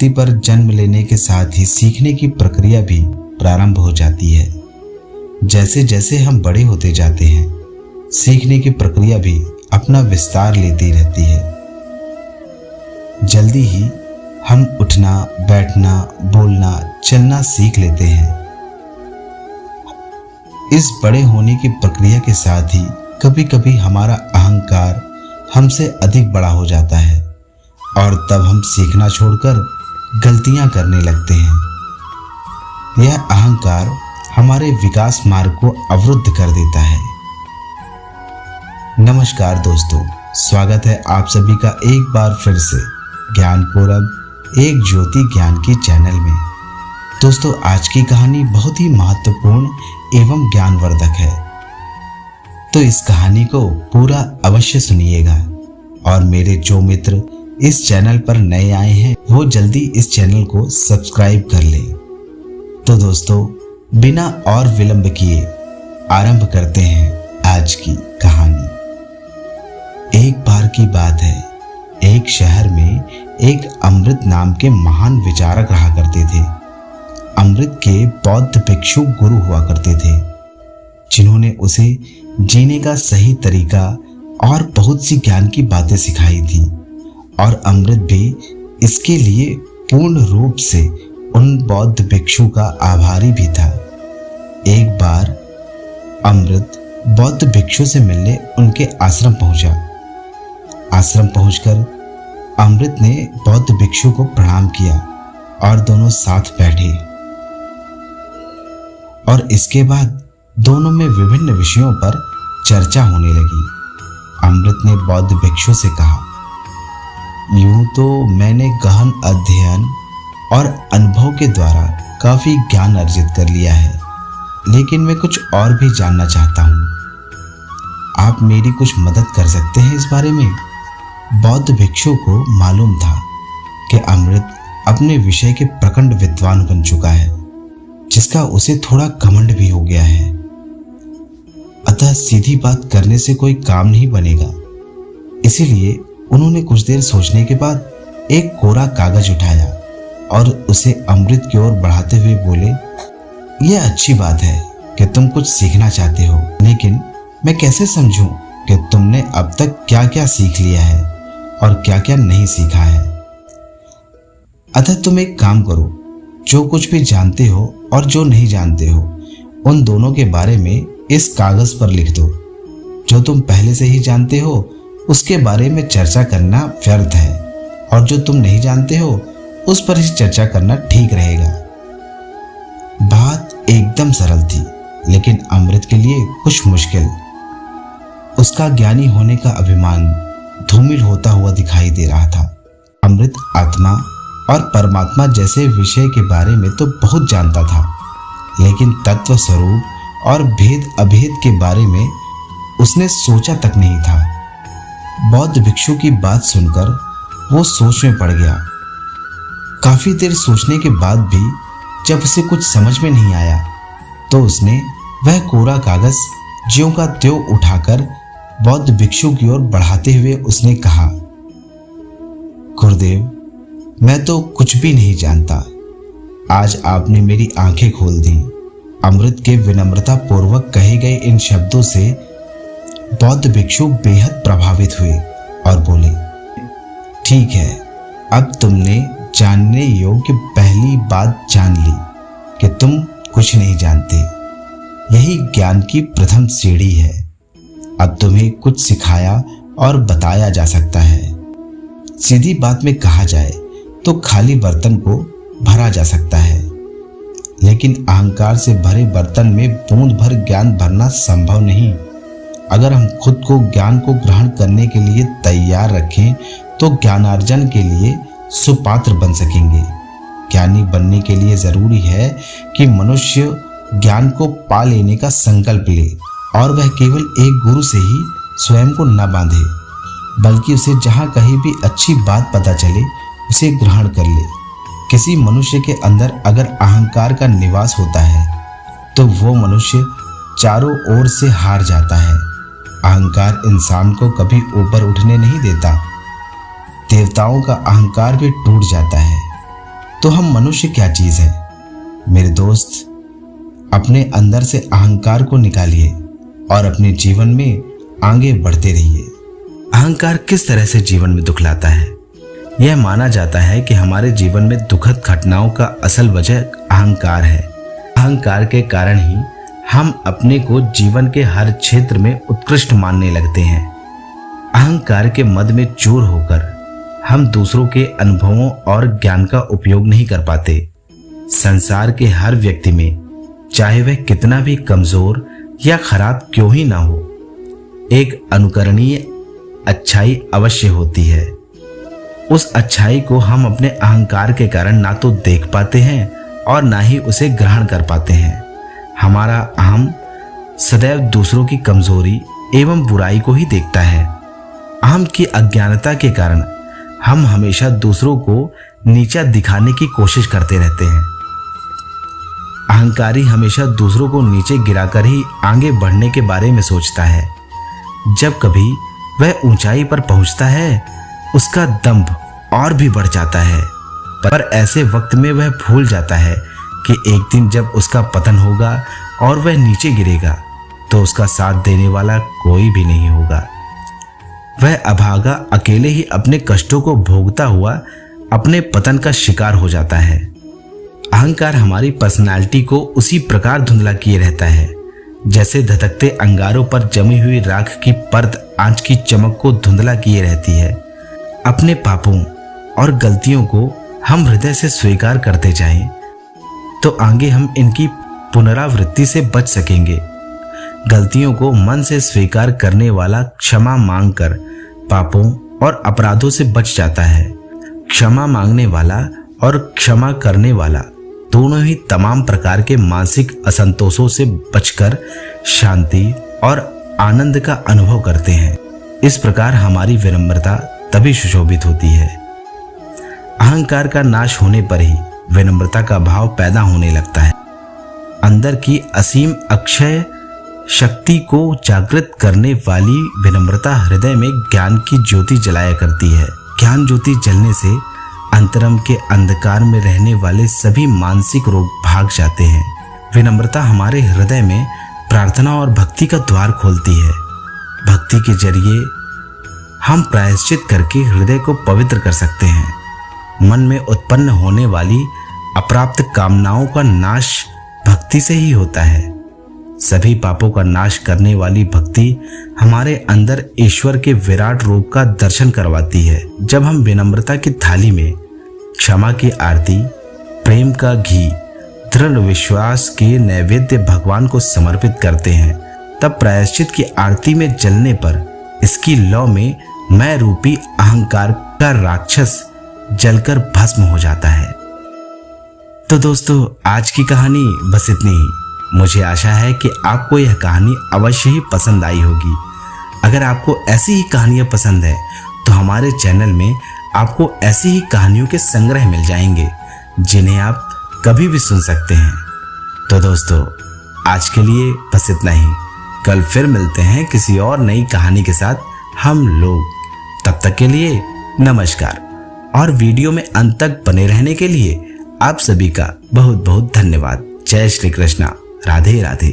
धरती पर जन्म लेने के साथ ही सीखने की प्रक्रिया भी प्रारंभ हो जाती है। जैसे जैसे हम बड़े होते जाते हैं, सीखने की प्रक्रिया भी अपना विस्तार लेती रहती है। जल्दी ही हम उठना, बैठना, बोलना, चलना सीख लेते हैं। इस बड़े होने की प्रक्रिया के साथ ही कभी कभी हमारा अहंकार हमसे अधिक बड़ा हो जाता है और तब हम सीखना छोड़कर गलतियां करने लगते हैं। यह अहंकार हमारे विकास मार्ग को अवरुद्ध कर देता है। नमस्कार दोस्तों, स्वागत है आप सभी का एक बार फिर से ज्ञानपूर्वक एक ज्योति ज्ञान की चैनल में। दोस्तों, आज की कहानी बहुत ही महत्वपूर्ण एवं ज्ञानवर्धक है, तो इस कहानी को पूरा अवश्य सुनिएगा। और मेरे जो मित्र इस चैनल पर नए आए हैं वो जल्दी इस चैनल को सब्सक्राइब कर लें। तो दोस्तों, बिना और विलंब किए आरंभ करते हैं आज की कहानी। एक बार की बात है, एक शहर में एक अमृत नाम के महान विचारक रहा करते थे। अमृत के बौद्ध भिक्षु गुरु हुआ करते थे, जिन्होंने उसे जीने का सही तरीका और बहुत सी ज्ञान की बातें सिखाई थी। और अमृत भी इसके लिए पूर्ण रूप से उन बौद्ध भिक्षु का आभारी भी था। एक बार अमृत बौद्ध भिक्षु से मिलने उनके आश्रम पहुंचा। आश्रम पहुंचकर अमृत ने बौद्ध भिक्षु को प्रणाम किया और दोनों साथ बैठे। और इसके बाद दोनों में विभिन्न विषयों पर चर्चा होने लगी। अमृत ने बौद्ध भिक्षु से कहा, यूं तो मैंने गहन अध्ययन और अनुभव के द्वारा काफी ज्ञान अर्जित कर लिया है, लेकिन मैं कुछ और भी जानना चाहता हूं। आप मेरी कुछ मदद कर सकते हैं इस बारे में? बौद्ध भिक्षु को मालूम था कि अमृत अपने विषय के प्रखंड विद्वान बन चुका है, जिसका उसे थोड़ा घमंड भी हो गया है। अतः सीधी बात करने से कोई काम नहीं बनेगा। इसीलिए उन्होंने कुछ देर सोचने के बाद एक कोरा कागज उठाया और उसे अमृत की ओर बढ़ाते हुए बोले, यह अच्छी बात है कि तुम कुछ सीखना चाहते हो, लेकिन मैं कैसे समझूं कि तुमने अब तक क्या क्या सीख लिया है और क्या क्या नहीं सीखा है। अतः तुम एक काम करो, जो कुछ भी जानते हो और जो नहीं जानते हो उन दोनों के बारे में इस कागज पर लिख दो। जो तुम पहले से ही जानते हो उसके बारे में चर्चा करना व्यर्थ है, और जो तुम नहीं जानते हो उस पर ही चर्चा करना ठीक रहेगा। बात एकदम सरल थी, लेकिन अमृत के लिए कुछ मुश्किल। उसका ज्ञानी होने का अभिमान धूमिल होता हुआ दिखाई दे रहा था। अमृत आत्मा और परमात्मा जैसे विषय के बारे में तो बहुत जानता था, लेकिन तत्व स्वरूप और भेद अभेद के बारे में उसने सोचा तक नहीं था। बौद्ध भिक्षु की बात सुनकर वो सोच में पड़ गया। काफी देर सोचने के बाद भी जब उसे कुछ समझ में नहीं आया, तो उसने वह कोरा कागज ज्यों का त्यों उठाकर बौद्ध भिक्षु की ओर बढ़ाते हुए उसने कहा, गुरुदेव, मैं तो कुछ भी नहीं जानता। आज आपने मेरी आंखें खोल दी। अमृत के विनम्रता पूर्वक कहे गए इन शब्दों से बौद्ध भिक्षु बेहद प्रभावित हुए और बोले, ठीक है, अब तुमने जानने योग्य पहली बात जान ली कि तुम कुछ नहीं जानते। यही ज्ञान की प्रथम सीढ़ी है। अब तुम्हें कुछ सिखाया और बताया जा सकता है। सीधी बात में कहा जाए तो खाली बर्तन को भरा जा सकता है, लेकिन अहंकार से भरे बर्तन में बूंद भर ज्ञान भरना संभव नहीं। अगर हम खुद को ज्ञान को ग्रहण करने के लिए तैयार रखें तो ज्ञानार्जन के लिए सुपात्र बन सकेंगे। ज्ञानी बनने के लिए जरूरी है कि मनुष्य ज्ञान को पा लेने का संकल्प ले, और वह केवल एक गुरु से ही स्वयं को न बांधे, बल्कि उसे जहां कहीं भी अच्छी बात पता चले उसे ग्रहण कर ले। किसी मनुष्य के अंदर अगर अहंकार का निवास होता है तो वो मनुष्य चारों ओर से हार जाता है। अहंकार इंसान को कभी ऊपर उठने नहीं देता। देवताओं का अहंकार भी टूट जाता है, तो हम मनुष्य क्या चीज है। मेरे दोस्त, अपने अंदर से अहंकार को निकालिए और अपने जीवन में आगे बढ़ते रहिए। अहंकार किस तरह से जीवन में दुख लाता है? यह माना जाता है कि हमारे जीवन में दुखद घटनाओं का असल वजह अहंकार है। अहंकार के कारण ही हम अपने को जीवन के हर क्षेत्र में उत्कृष्ट मानने लगते हैं। अहंकार के मद में चूर होकर हम दूसरों के अनुभवों और ज्ञान का उपयोग नहीं कर पाते। संसार के हर व्यक्ति में, चाहे वह कितना भी कमजोर या खराब क्यों ही ना हो, एक अनुकरणीय अच्छाई अवश्य होती है। उस अच्छाई को हम अपने अहंकार के कारण ना तो देख पाते हैं और ना ही उसे ग्रहण कर पाते हैं। हमारा अहम सदैव दूसरों की कमजोरी एवं बुराई को ही देखता है। अहम की अज्ञानता के कारण हम हमेशा दूसरों को नीचा दिखाने की कोशिश करते रहते हैं। अहंकारी हमेशा दूसरों को नीचे गिराकर ही आगे बढ़ने के बारे में सोचता है। जब कभी वह ऊंचाई पर पहुंचता है, उसका दंभ और भी बढ़ जाता है, पर ऐसे वक्त में वह भूल जाता है कि एक दिन जब उसका पतन होगा और वह नीचे गिरेगा तो उसका साथ देने वाला कोई भी नहीं होगा। वह अभागा अकेले ही अपने कष्टों को भोगता हुआ अपने पतन का शिकार हो जाता है। अहंकार हमारी पर्सनालिटी को उसी प्रकार धुंधला किए रहता है जैसे धधकते अंगारों पर जमी हुई राख की परत आंच की चमक को धुंधला किए रहती है। अपने पापों और गलतियों को हम हृदय से स्वीकार करते जाएं तो आगे हम इनकी पुनरावृत्ति से बच सकेंगे। गलतियों को मन से स्वीकार करने वाला क्षमा मांगकर पापों और अपराधों से बच जाता है। क्षमा मांगने वाला और क्षमा करने वाला दोनों ही तमाम प्रकार के मानसिक असंतोषों से बचकर शांति और आनंद का अनुभव करते हैं। इस प्रकार हमारी विनम्रता तभी सुशोभित होती है। अहंकार का नाश होने पर ही विनम्रता का भाव पैदा होने लगता है। अंदर की असीम अक्षय शक्ति को जागृत करने वाली विनम्रता हृदय में ज्ञान की ज्योति जलाया करती है। ज्ञान ज्योति जलने से अंतरम के अंधकार में रहने वाले सभी मानसिक रोग भाग जाते हैं। विनम्रता हमारे हृदय में प्रार्थना और भक्ति का द्वार खोलती है। भक्ति के जरिए हम प्रायश्चित करके हृदय को पवित्र कर सकते हैं। मन में उत्पन्न होने वाली अप्राप्त कामनाओं का नाश भक्ति से ही होता है। सभी पापों का नाश करने वाली भक्ति हमारे अंदर ईश्वर के विराट रूप का दर्शन करवाती है। जब हम विनम्रता की थाली में क्षमा की आरती, प्रेम का घी, दृढ़ विश्वास के नैवेद्य भगवान को समर्पित करते हैं, तब प्रायश्चित की आरती में जलने पर इसकी लौ में मैं रूपी अहंकार का राक्षस जलकर भस्म हो जाता है। तो दोस्तों, आज की कहानी बस इतनी ही। मुझे आशा है कि आपको यह कहानी अवश्य ही पसंद आई होगी। अगर आपको ऐसी ही कहानियां पसंद है तो हमारे चैनल में आपको ऐसी ही कहानियों के संग्रह मिल जाएंगे जिन्हें आप कभी भी सुन सकते हैं। तो दोस्तों, आज के लिए बस इतना ही। कल फिर मिलते हैं किसी और नई कहानी के साथ हम लोग। तब तक के लिए नमस्कार। और वीडियो में अंत तक बने रहने के लिए आप सभी का बहुत बहुत धन्यवाद। जय श्री कृष्णा। राधे राधे।